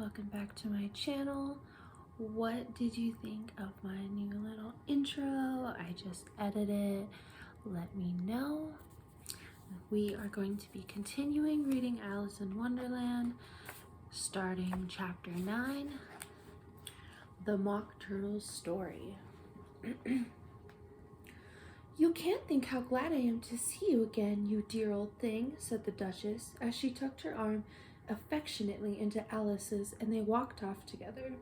welcome back to my channel. What did you think of my new little intro? I just edited. Let me know. We are going to be continuing reading Alice in Wonderland, starting chapter 9, The Mock Turtle's Story. "You can't think how glad I am to see you again, you dear old thing," said the Duchess, as she tucked her arm affectionately into Alice's, and they walked off together.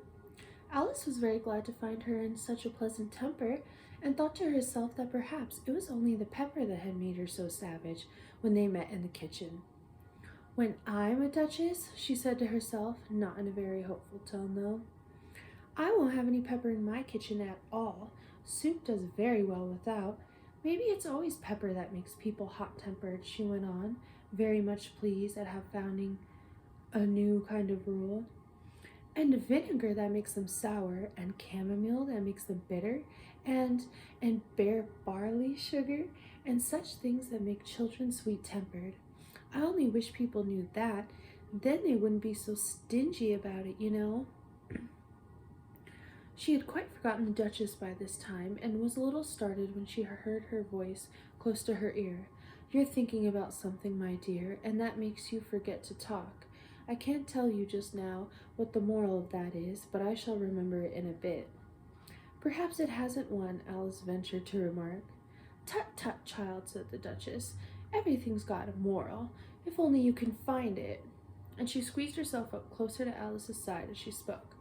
Alice was very glad to find her in such a pleasant temper, and thought to herself that perhaps it was only the pepper that had made her so savage when they met in the kitchen. "When I'm a duchess," she said to herself, not in a very hopeful tone though, "I won't have any pepper in my kitchen at all. Soup does very well without. Maybe it's always pepper that makes people hot-tempered," she went on, very much pleased at founding a new kind of rule. "And vinegar that makes them sour, and chamomile that makes them bitter, and bare barley sugar, and such things that make children sweet-tempered. I only wish people knew that. Then they wouldn't be so stingy about it, you know." She had quite forgotten the Duchess by this time, and was a little startled when she heard her voice close to her ear. "You're thinking about something, my dear, and that makes you forget to talk. I can't tell you just now what the moral of that is, but I shall remember it in a bit." "Perhaps it hasn't one," Alice ventured to remark. "Tut, tut, child," said the Duchess. "Everything's got a moral, if only you can find it." And she squeezed herself up closer to Alice's side as she spoke.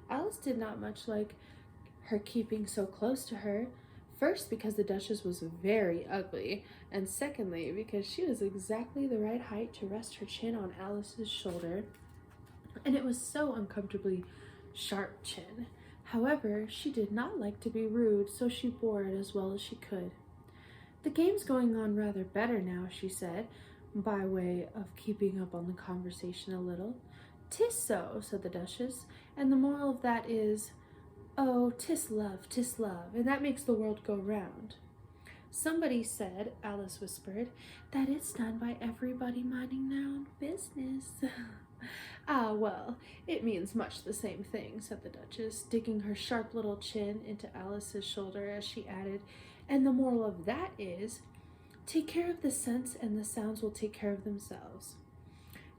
Alice did not much like her keeping so close to her, first because the Duchess was very ugly, and secondly because she was exactly the right height to rest her chin on Alice's shoulder, and it was so uncomfortably sharp chin. However, she did not like to be rude, so she bore it as well as she could. "The game's going on rather better now," she said, by way of keeping up on the conversation a little. "'Tis so," said the Duchess, "and the moral of that is, oh, 'tis love, and that makes the world go round." "Somebody said," Alice whispered, "that it's done by everybody minding their own business." "Ah, well, it means much the same thing," said the Duchess, digging her sharp little chin into Alice's shoulder as she added, "and the moral of that is, take care of the scents and the sounds will take care of themselves."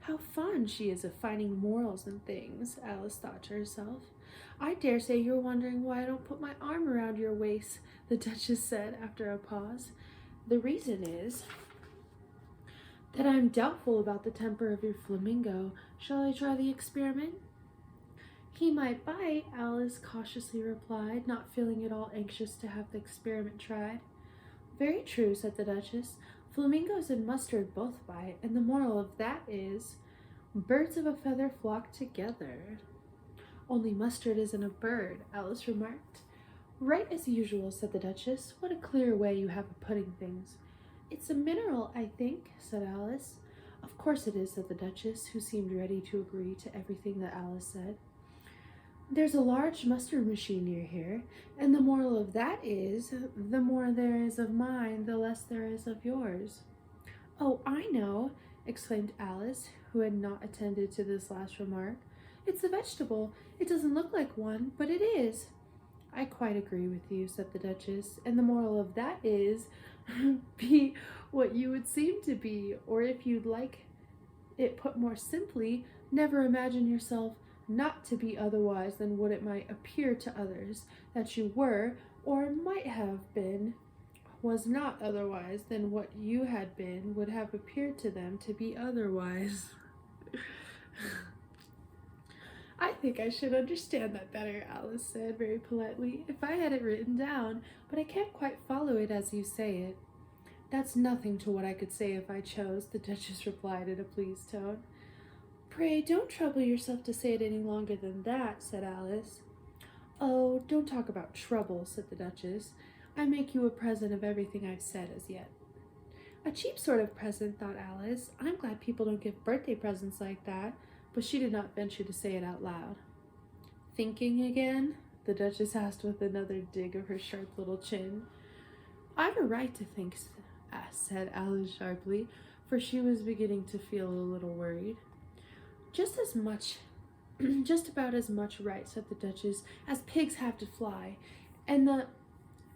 "How fond she is of finding morals in things," Alice thought to herself. "I dare say you're wondering why I don't put my arm around your waist," the Duchess said after a pause. "The reason is that I'm doubtful about the temper of your flamingo. Shall I try the experiment?" "He might bite," Alice cautiously replied, not feeling at all anxious to have the experiment tried. "Very true," said the Duchess. "Flamingos and Mustard both bite, and the moral of that is, birds of a feather flock together." "Only Mustard isn't a bird," Alice remarked. "Right as usual," said the Duchess. "What a clear way you have of putting things." "It's a mineral, I think," said Alice. "Of course it is," said the Duchess, who seemed ready to agree to everything that Alice said. "There's a large mustard machine near here, and the moral of that is, the more there is of mine, the less there is of yours." "Oh, I know," exclaimed Alice, who had not attended to this last remark. "It's a vegetable. It doesn't look like one, but it is." "I quite agree with you," said the Duchess, "and the moral of that is, be what you would seem to be, or if you'd like it put more simply, never imagine yourself not to be otherwise than what it might appear to others that you were, or might have been, was not otherwise than what you had been would have appeared to them to be otherwise." "I think I should understand that better," Alice said very politely, "if I had it written down, but I can't quite follow it as you say it." "That's nothing to what I could say if I chose," the Duchess replied in a pleased tone. "Pray don't trouble yourself to say it any longer than that," said Alice. "Oh, don't talk about trouble," said the Duchess. "I make you a present of everything I've said as yet." "A cheap sort of present," thought Alice. "I'm glad people don't give birthday presents like that," but she did not venture to say it out loud. "Thinking again?" the Duchess asked with another dig of her sharp little chin. "I've a right to think," said Alice sharply, for she was beginning to feel a little worried. "Just as much Just about as much right, said the Duchess, as pigs have to fly. And the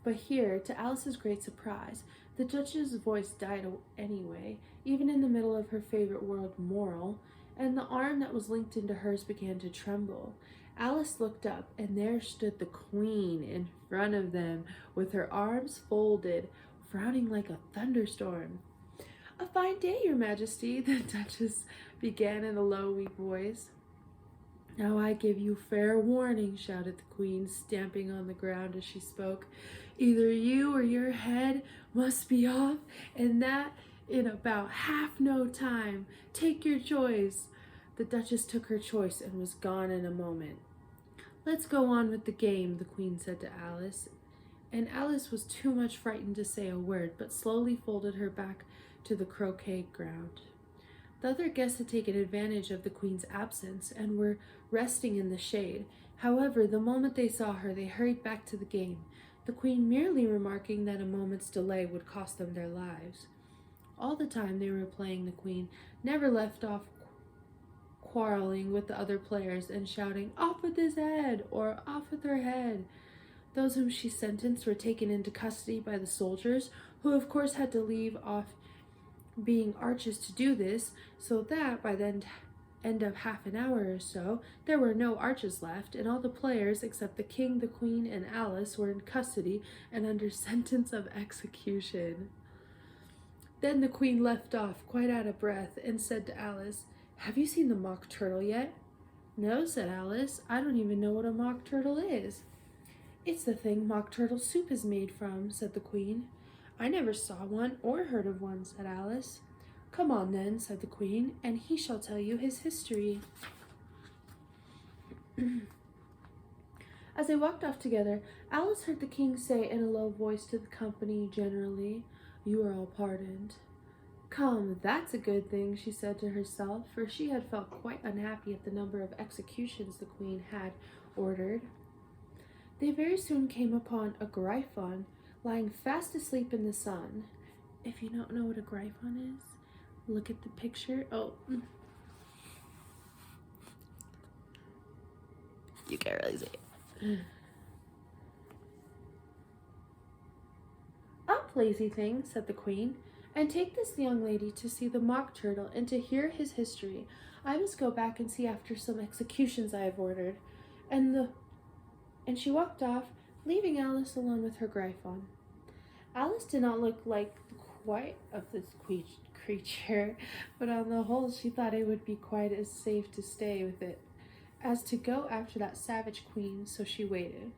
But here, to Alice's great surprise, the Duchess's voice died anyway, even in the middle of her favorite word, moral, and the arm that was linked into hers began to tremble. Alice looked up, and there stood the Queen in front of them, with her arms folded, frowning like a thunderstorm. "A fine day, Your Majesty," the Duchess began in a low, weak voice. "Now I give you fair warning," shouted the Queen, stamping on the ground as she spoke. "Either you or your head must be off, and that in about half no time. Take your choice." The Duchess took her choice and was gone in a moment. "Let's go on with the game," the Queen said to Alice, and Alice was too much frightened to say a word, but slowly folded her back to the croquet ground. The other guests had taken advantage of the Queen's absence and were resting in the shade. However, the moment they saw her, they hurried back to the game, the Queen merely remarking that a moment's delay would cost them their lives. All the time they were playing, the Queen never left off quarreling with the other players and shouting, "Off with his head!" or "Off with her head!" Those whom she sentenced were taken into custody by the soldiers, who of course had to leave off being archers to do this, so that by the end of half an hour or so, there were no archers left, and all the players, except the King, the Queen, and Alice, were in custody and under sentence of execution. Then the Queen left off, quite out of breath, and said to Alice, "Have you seen the mock turtle yet?" "No," said Alice. "I don't even know what a mock turtle is." "It's the thing mock turtle soup is made from," said the Queen. "I never saw one or heard of one," said Alice. "Come on then," said the Queen, "and he shall tell you his history." As they walked off together, Alice heard the King say in a low voice to the company generally, "You are all pardoned." "Come, that's a good thing," she said to herself, for she had felt quite unhappy at the number of executions the Queen had ordered. They very soon came upon a griffon lying fast asleep in the sun. If you don't know what a griffon is, look at the picture. Oh, you can't really see it. "Up, lazy thing," said the Queen, "and take this young lady to see the mock turtle and to hear his history. I must go back and see after some executions I have ordered." And she walked off, leaving Alice alone with her griffon. Alice did not look like quite of this creature, but on the whole she thought it would be quite as safe to stay with it as to go after that savage Queen, so she waited.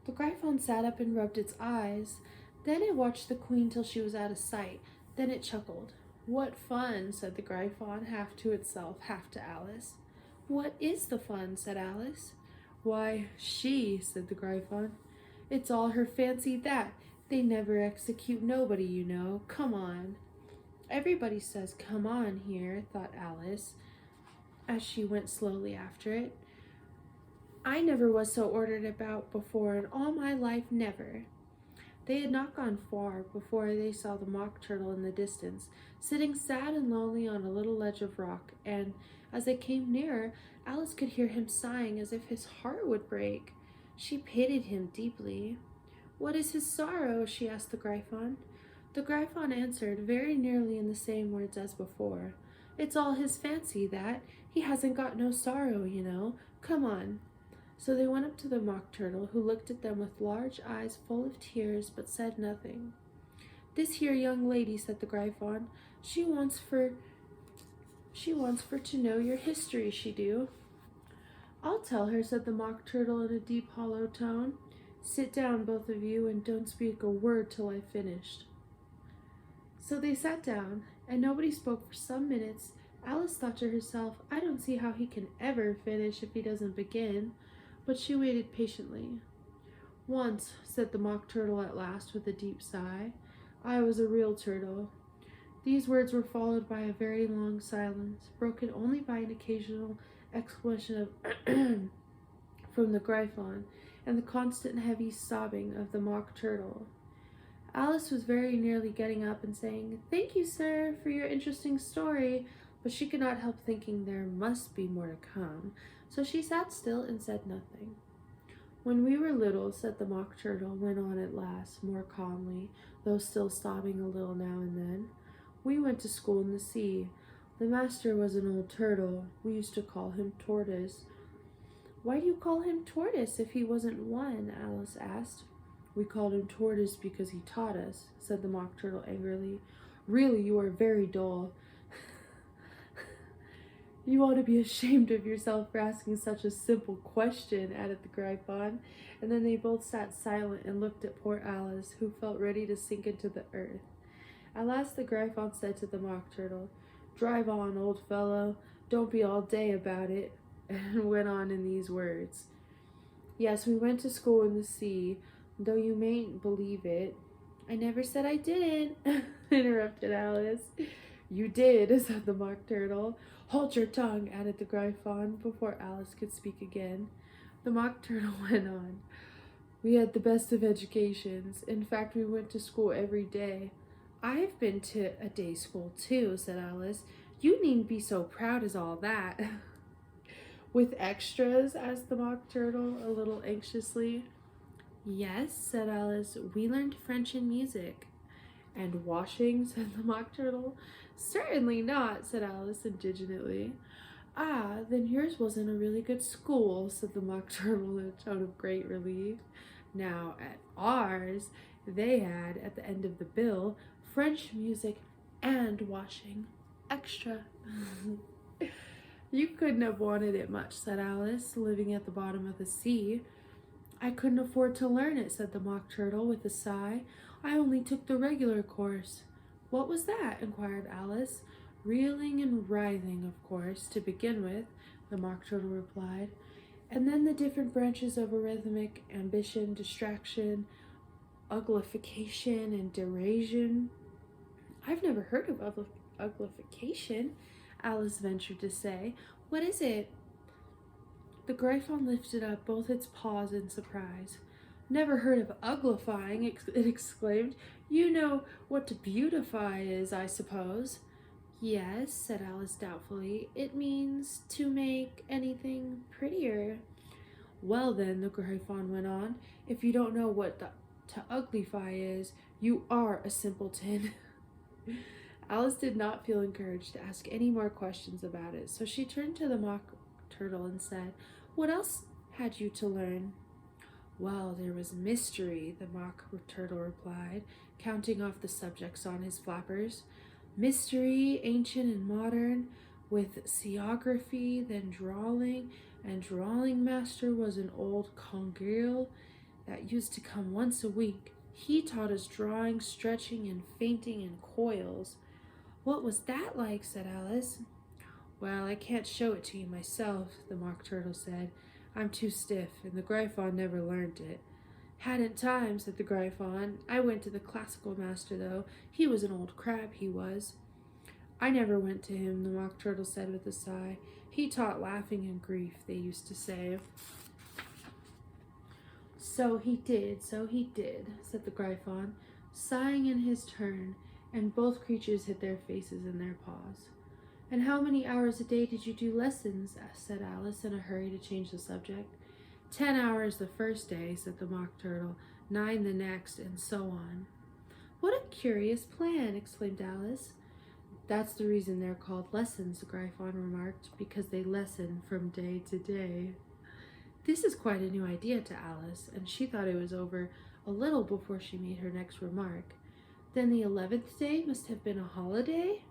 The griffon sat up and rubbed its eyes. Then it watched the Queen till she was out of sight. Then it chuckled. "What fun," said the griffon, half to itself, half to Alice. "What is the fun?" said Alice. "Why, she," said the griffon. "It's all her fancy that. They never execute nobody, you know. Come on." "Everybody says 'come on' here," thought Alice, as she went slowly after it. "I never was so ordered about before in all my life, never." They had not gone far before they saw the mock turtle in the distance, sitting sad and lonely on a little ledge of rock, and as they came nearer, Alice could hear him sighing as if his heart would break. She pitied him deeply. "What is his sorrow?" she asked the griffon. The griffon answered, very nearly in the same words as before, "It's all his fancy, that. He hasn't got no sorrow, you know. Come on." So they went up to the mock turtle, who looked at them with large eyes full of tears, but said nothing. "This here young lady," said the griffon, she wants for to know your history, she do." "I'll tell her," said the mock turtle in a deep, hollow tone. "Sit down, both of you, and don't speak a word till I've finished." So they sat down, and nobody spoke for some minutes. Alice thought to herself, "I don't see how he can ever finish if he doesn't begin," but she waited patiently. "Once," said the mock turtle at last with a deep sigh, "I was a real turtle." These words were followed by a very long silence, broken only by an occasional exclamation of from the griffon and the constant heavy sobbing of the mock turtle. Alice was very nearly getting up and saying, "Thank you, sir, for your interesting story," but she could not help thinking there must be more to come, So she sat still and said nothing. When we were little, said the Mock Turtle, went on at last, more calmly, though still sobbing a little now and then. We went to school in the sea. The master was an old turtle. We used to call him Tortoise. Why do you call him Tortoise if he wasn't one? Alice asked. We called him Tortoise because he taught us, said the Mock Turtle angrily. Really, you are very dull. You ought to be ashamed of yourself for asking such a simple question, added the Gryphon, and then they both sat silent and looked at poor Alice, who felt ready to sink into the earth. At last the Gryphon said to the Mock Turtle, Drive on, old fellow, don't be all day about it, and went on in these words. Yes, we went to school in the sea, though you mayn't believe it. I never said I didn't, interrupted Alice. You did, said the Mock Turtle. Hold your tongue, added the Gryphon, before Alice could speak again. The Mock Turtle went on. We had the best of educations. In fact, we went to school every day. I've been to a day school too, said Alice. You needn't be so proud as all that. With extras? Asked the Mock Turtle, a little anxiously. Yes, said Alice. We learned French and music. And washing? Said the Mock Turtle. Certainly not, said Alice indignantly. Ah, then yours wasn't a really good school, said the Mock Turtle in a tone of great relief. Now, at ours, they had, at the end of the bill, French music and washing. Extra. You couldn't have wanted it much, said Alice, living at the bottom of the sea. I couldn't afford to learn it, said the Mock Turtle with a sigh. I only took the regular course. What was that? Inquired Alice. Reeling and writhing, of course, to begin with, the Mock Turtle replied. And then the different branches of arithmetic, ambition, distraction, uglification, and derision. I've never heard of uglification, Alice ventured to say. What is it? The Gryphon lifted up both its paws in surprise. Never heard of uglifying, it exclaimed. You know what to beautify is, I suppose. Yes, said Alice doubtfully. It means to make anything prettier. Well then, the Gryphon went on, if you don't know what to uglify is, you are a simpleton. Alice did not feel encouraged to ask any more questions about it, so she turned to the Mock Turtle and said, What else had you to learn? Well, there was mystery, the Mock Turtle replied, counting off the subjects on his flappers. Mystery, ancient and modern, with seaography, then drawing, and drawing master was an old Quadrille that used to come once a week. He taught us drawing, stretching, and fainting in coils. What was that like? Said Alice. Well, I can't show it to you myself, the Mock Turtle said. I'm too stiff, and the Gryphon never learned it. Hadn't time, said the Gryphon. I went to the classical master, though. He was an old crab, he was. I never went to him, the Mock Turtle said with a sigh. He taught laughing and grief, they used to say. So he did, said the Gryphon, sighing in his turn, and both creatures hid their faces in their paws. And how many hours a day did you do lessons? Said Alice in a hurry to change the subject. 10 hours the first day, said the Mock Turtle, 9 the next, and so on. What a curious plan, exclaimed Alice. That's the reason they're called lessons, the Gryphon remarked, because they lessen from day to day. This is quite a new idea to Alice, and she thought it was over a little before she made her next remark. Then the 11th day must have been a holiday?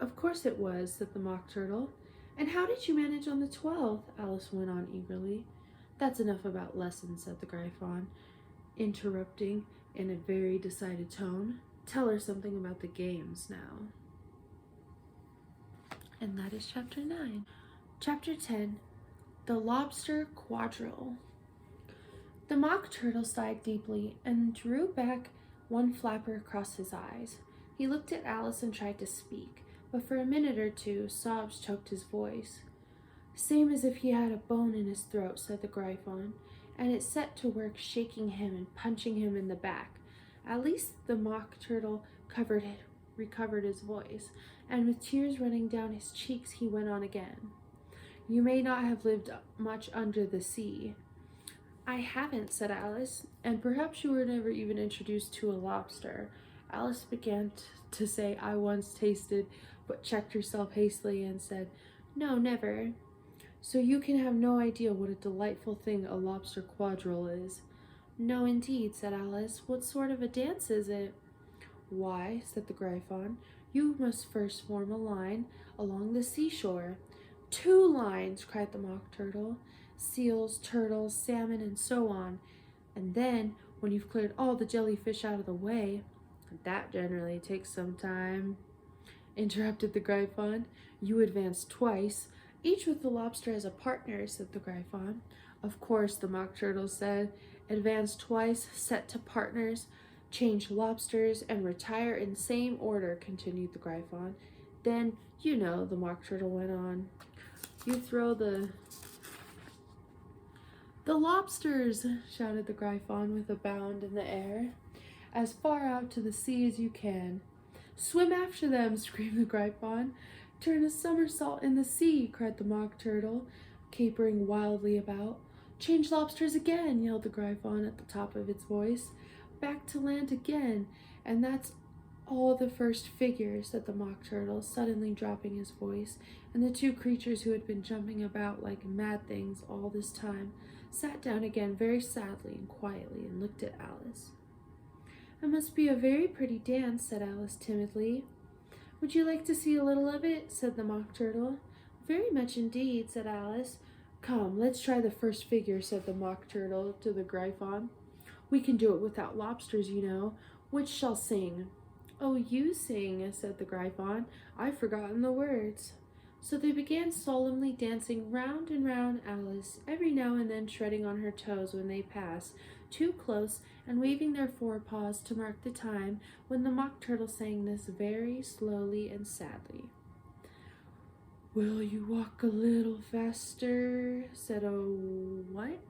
Of course it was, said the Mock Turtle. And how did you manage on the 12th? Alice went on eagerly. That's enough about lessons, said the Gryphon, interrupting in a very decided tone. Tell her something about the games now. And that is chapter 9. Chapter 10. The Lobster Quadrille. The Mock Turtle sighed deeply and drew back one flapper across his eyes. He looked at Alice and tried to speak, but for a minute or two, sobs choked his voice. Same as if he had a bone in his throat, said the Gryphon, and it set to work shaking him and punching him in the back. At least the Mock Turtle recovered his voice, and with tears running down his cheeks, he went on again. You may not have lived much under the sea. I haven't, said Alice, and perhaps you were never even introduced to a lobster. Alice began to say, I once tasted, but checked herself hastily and said, No, never. So you can have no idea what a delightful thing a lobster quadrille is. No, indeed, said Alice. What sort of a dance is it? Why, said the Gryphon, you must first form a line along the seashore. 2 lines, cried the Mock Turtle. Seals, turtles, salmon, and so on. And then, when you've cleared all the jellyfish out of the way, that generally takes some time, interrupted the Gryphon. You advance twice, each with the lobster as a partner, said the Gryphon. Of course, the Mock Turtle said. Advance twice, set to partners, change lobsters, and retire in same order, continued the Gryphon. Then, you know, the Mock Turtle went on. You throw the lobsters, shouted the Gryphon with a bound in the air, as far out to the sea as you can. Swim after them, screamed the Gryphon. Turn a somersault in the sea, cried the Mock Turtle, capering wildly about. Change lobsters again, yelled the Gryphon at the top of its voice. Back to land again, and that's all the first figure, said the Mock Turtle, suddenly dropping his voice, and the 2 creatures who had been jumping about like mad things all this time sat down again very sadly and quietly and looked at Alice. It must be a very pretty dance, said Alice timidly. Would you like to see a little of it? Said the Mock Turtle. Very much indeed, said Alice. Come, let's try the first figure, said the Mock Turtle to the Gryphon. We can do it without lobsters, you know. Which shall sing? Oh, you sing, said the Gryphon. I've forgotten the words. So they began solemnly dancing round and round Alice, every now and then treading on her toes when they passed too close and waving their forepaws to mark the time when the Mock Turtle sang this very slowly and sadly. Will you walk a little faster? Said a what?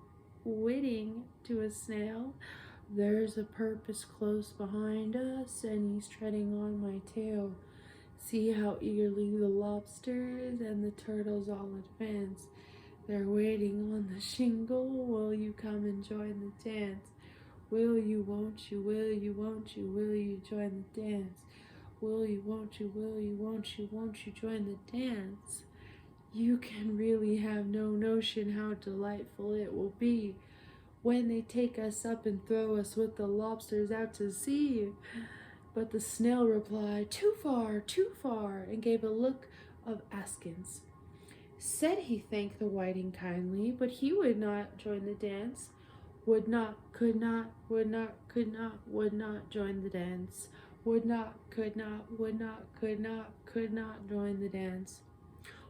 Whiting to a snail. There's a purpose close behind us, and he's treading on my tail. See how eagerly the lobsters and the turtles all advance. They're waiting on the shingle. Will you come and join the dance? Will you, won't you, will you, won't you, will you join the dance? Will you, won't you, will you, won't you join the dance? You can really have no notion how delightful it will be when they take us up and throw us with the lobsters out to sea. But the snail replied, too far, and gave a look of askance. Said he thanked the whiting kindly, but he would not join the dance. Would not, could not, would not, could not, would not join the dance. Would not, could not, would not, could not join the dance.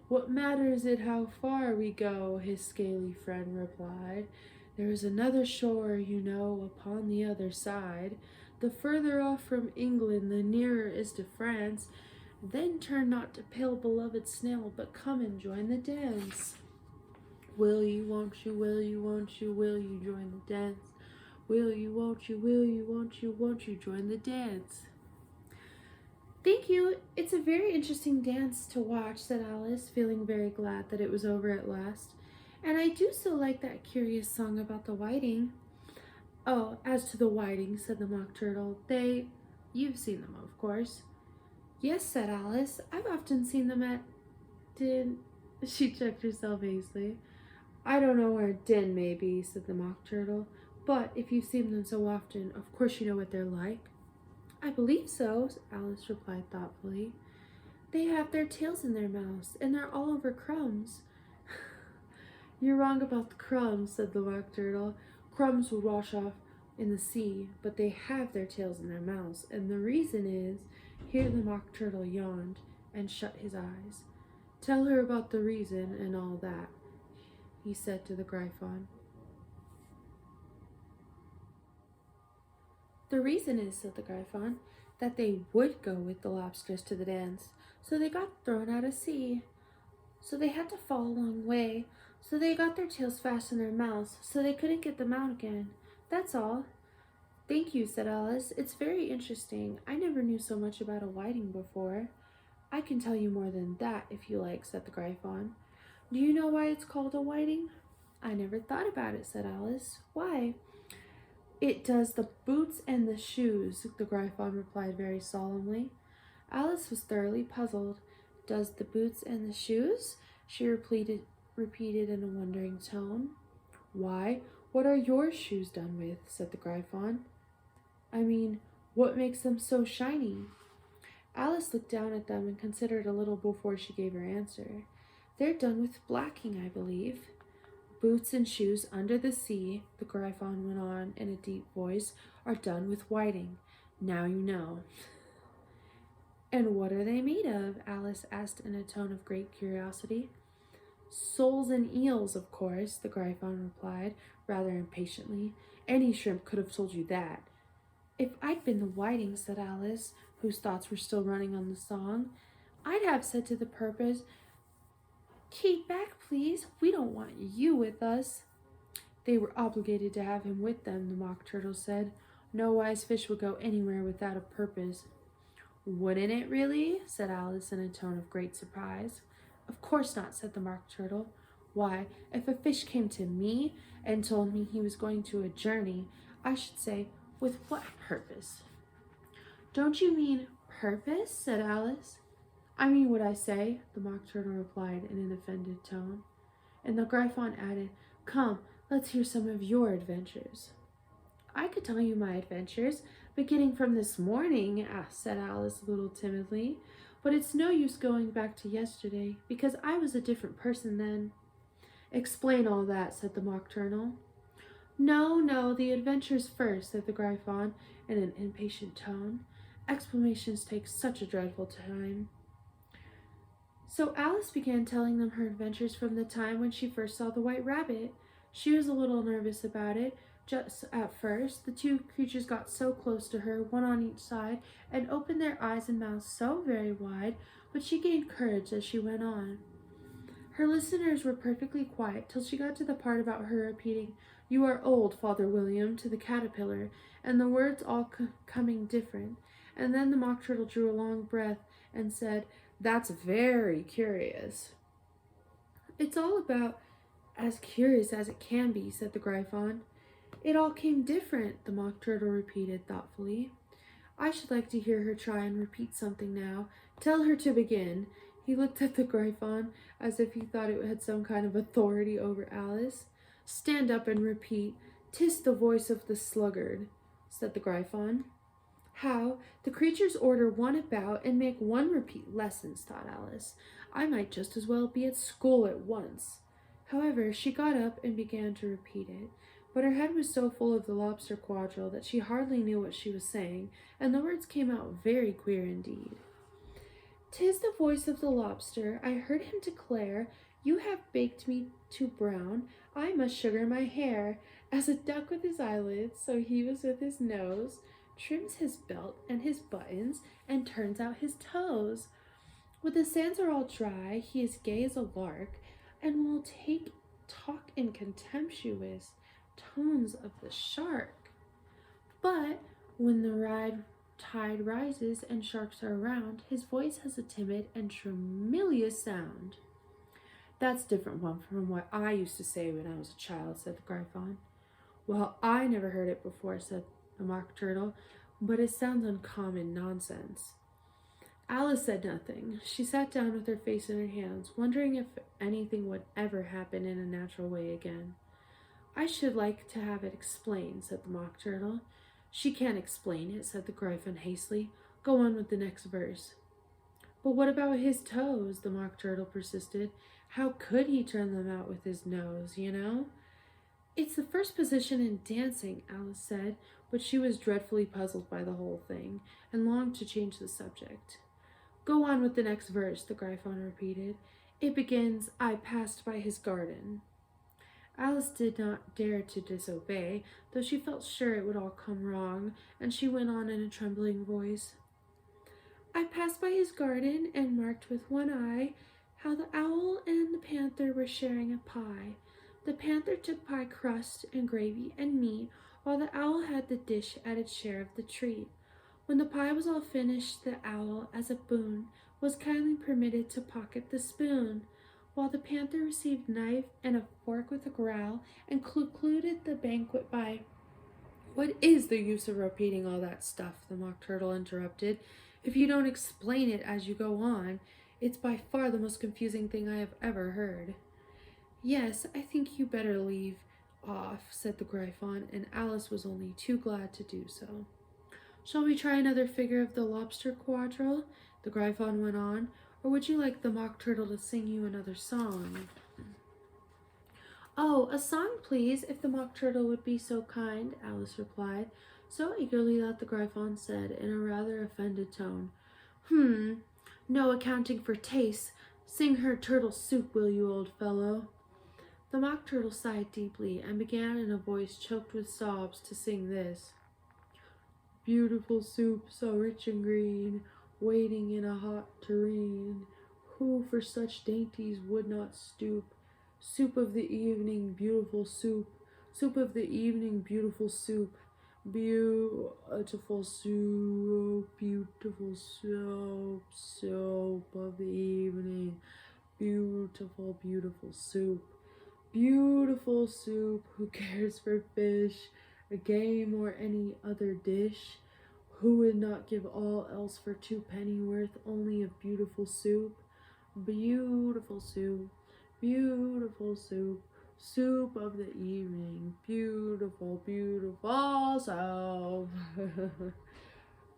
What matters it how far we go, his scaly friend replied. There is another shore, you know, upon the other side. The further off from England, the nearer is to France. Then turn not to pale beloved snail, but come and join the dance. Will you, won't you, will you, won't you, will you join the dance? Will you, won't you, will you, won't you join the dance? Thank you. It's a very interesting dance to watch, said Alice, feeling very glad that it was over at last. And I do so like that curious song about the whiting. Oh, as to the whiting, said the Mock Turtle, you've seen them, of course. Yes, said Alice. I've often seen them at She checked herself hastily. I don't know where Den may be, said the Mock Turtle, but if you've seen them so often, of course you know what they're like. I believe so, Alice replied thoughtfully. They have their tails in their mouths, and they're all over crumbs. You're wrong about the crumbs, said the Mock Turtle. Crumbs would wash off in the sea, but they have their tails in their mouths, and the reason is, here the Mock Turtle yawned and shut his eyes. Tell her about the reason and all that, he said to the Gryphon. The reason is, said the Gryphon, that they would go with the lobsters to the dance, so they got thrown out at sea. So they had to fall a long way, so they got their tails fast in their mouths, so they couldn't get them out again. That's all. Thank you, said Alice. It's very interesting. I never knew so much about a whiting before. I can tell you more than that, if you like, said the Gryphon. Do you know why it's called a whiting? I never thought about it, said Alice. Why? It does the boots and the shoes, the Gryphon replied very solemnly. Alice was thoroughly puzzled. Does the boots and the shoes? She repeated in a wondering tone. Why, what are your shoes done with? Said the Gryphon. I mean, what makes them so shiny? Alice looked down at them and considered a little before she gave her answer. They're done with blacking, I believe. Boots and shoes under the sea, the Gryphon went on in a deep voice, are done with whiting. Now you know. And what are they made of? Alice asked in a tone of great curiosity. Soles and eels, of course, the Gryphon replied, rather impatiently. Any shrimp could have told you that. If I'd been the whiting, said Alice, whose thoughts were still running on the song, I'd have said to the porpoise, keep back, please. We don't want you with us. They were obligated to have him with them, the Mock Turtle said. No wise fish would go anywhere without a purpose. Wouldn't it really? Said Alice in a tone of great surprise. Of course not, said the Mock Turtle. Why, if a fish came to me and told me he was going to a journey, I should say, with what purpose? Don't you mean purpose? Said Alice. I mean what I say, the Mock Turtle replied in an offended tone. And the Gryphon added, come, let's hear some of your adventures. I could tell you my adventures, beginning from this morning, said Alice a little timidly, but it's no use going back to yesterday, because I was a different person then. Explain all that, said the Mock Turtle. No, the adventures first, said the Gryphon in an impatient tone. Explanations take such a dreadful time. So Alice began telling them her adventures from the time when she first saw the White Rabbit. She was a little nervous about it. Just at first, the two creatures got so close to her, one on each side, and opened their eyes and mouths so very wide, but she gained courage as she went on. Her listeners were perfectly quiet till she got to the part about her repeating, you are old, Father William, to the caterpillar, and the words all coming different. And then the Mock Turtle drew a long breath and said, that's very curious. It's all about as curious as it can be, said the Gryphon. It all came different, the Mock Turtle repeated thoughtfully. I should like to hear her try and repeat something now. Tell her to begin. He looked at the Gryphon as if he thought it had some kind of authority over Alice. Stand up and repeat, 'tis the voice of the sluggard, said the Gryphon. How? The creatures order one about and make one repeat lessons, thought Alice. I might just as well be at school at once. However, she got up and began to repeat it, but her head was so full of the lobster quadrille that she hardly knew what she was saying, and the words came out very queer indeed. 'Tis the voice of the lobster. I heard him declare, you have baked me to brown. I must sugar my hair. As a duck with his eyelids, so he was with his nose, trims his belt and his buttons, and turns out his toes. When the sands are all dry, he is gay as a lark, and will talk in contemptuous tones of the shark. But when the tide rises and sharks are around, his voice has a timid and tremulous sound. That's a different one from what I used to say when I was a child, said the Gryphon. Well, I never heard it before, said the Mock Turtle, but it sounds uncommon nonsense. Alice said nothing. She sat down with her face in her hands, wondering if anything would ever happen in a natural way again. I should like to have it explained, said the Mock Turtle. She can't explain it, said the Gryphon hastily. Go on with the next verse. But what about his toes? The Mock Turtle persisted. How could he turn them out with his nose, you know? It's the first position in dancing, Alice said, but she was dreadfully puzzled by the whole thing, and longed to change the subject. Go on with the next verse, the Gryphon repeated. It begins, I passed by his garden. Alice did not dare to disobey, though she felt sure it would all come wrong, and she went on in a trembling voice. I passed by his garden and marked with one eye how the owl and the panther were sharing a pie. The panther took pie crust and gravy and meat, while the owl had the dish at its share of the treat. When the pie was all finished, the owl, as a boon, was kindly permitted to pocket the spoon. while the panther received knife and a fork with a growl, and concluded the banquet by, "What is the use of repeating all that stuff?" the Mock Turtle interrupted. "If you don't explain it as you go on, it's by far the most confusing thing I have ever heard." "Yes, I think you better leave off," said the Gryphon, and Alice was only too glad to do so. "Shall we try another figure of the lobster quadrille?" the Gryphon went on, "or would you like the Mock Turtle to sing you another song?" "Oh, a song, please, if the Mock Turtle would be so kind," Alice replied, so eagerly that the Gryphon said in a rather offended tone, "No accounting for tastes. Sing her turtle soup, will you, old fellow?" The Mock Turtle sighed deeply and began in a voice choked with sobs to sing this: "Beautiful soup, so rich and green, waiting in a hot tureen. Who for such dainties would not stoop? Soup of the evening, beautiful soup. Soup of the evening, beautiful soup. Beautiful soup, beautiful soup. Soup of the evening, beautiful, beautiful soup. Beautiful soup, who cares for fish, a game, or any other dish? Who would not give all else for 2 pennyworth only of beautiful soup? Beautiful soup, beautiful soup, soup of the evening, beautiful, beautiful soup."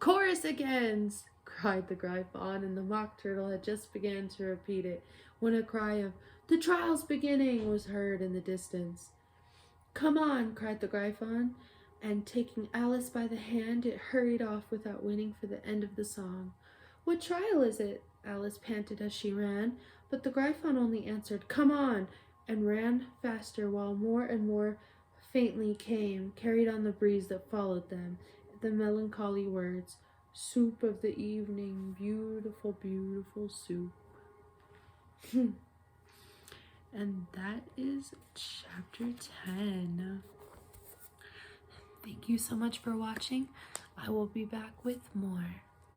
"Chorus again!" cried the Gryphon, and the Mock Turtle had just begun to repeat it when a cry of "The trial's beginning!" was heard in the distance. "Come on!" cried the Gryphon, and taking Alice by the hand, it hurried off without waiting for the end of the song. "What trial is it?" Alice panted as she ran, but the Gryphon only answered, "Come on!" and ran faster, while more and more faintly came, carried on the breeze that followed them, the melancholy words, "Soup of the evening, beautiful, beautiful soup." And that is chapter 10. Thank you so much for watching. I will be back with more.